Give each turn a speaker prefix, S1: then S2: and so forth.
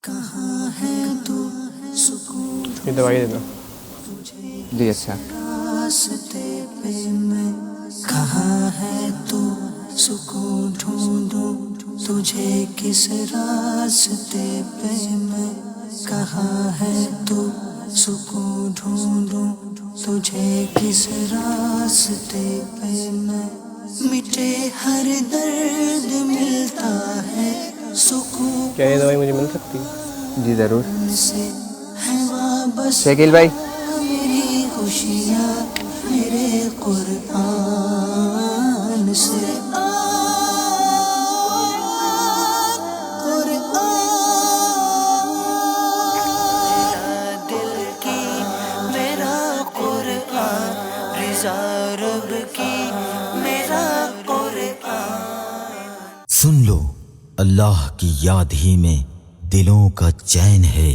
S1: کہاں ہے تو سکون
S2: یہ دوائی دے دو.
S3: جی اچھا.
S1: راستے پہ میں کہاں ہے تو سکون ڈھونڈوں تجھے کس راستے پہ میں کہاں ہے تو سکون ڈھونڈوں تجھے کس راستے پہ میں مٹے ہر درد ملتا ہے سکون
S2: کیا یہ دوائی مجھے مل سکتی ہے؟
S3: جی ضرور.
S1: سے ہے وابستہ
S3: شکیل بھائی
S1: میری خوشیاں میرے قرآن سے دل کی میرا قرآن رضا رب کی میرا قرآن.
S4: سن لو اللہ کی یاد ہی میں دلوں کا چین ہے.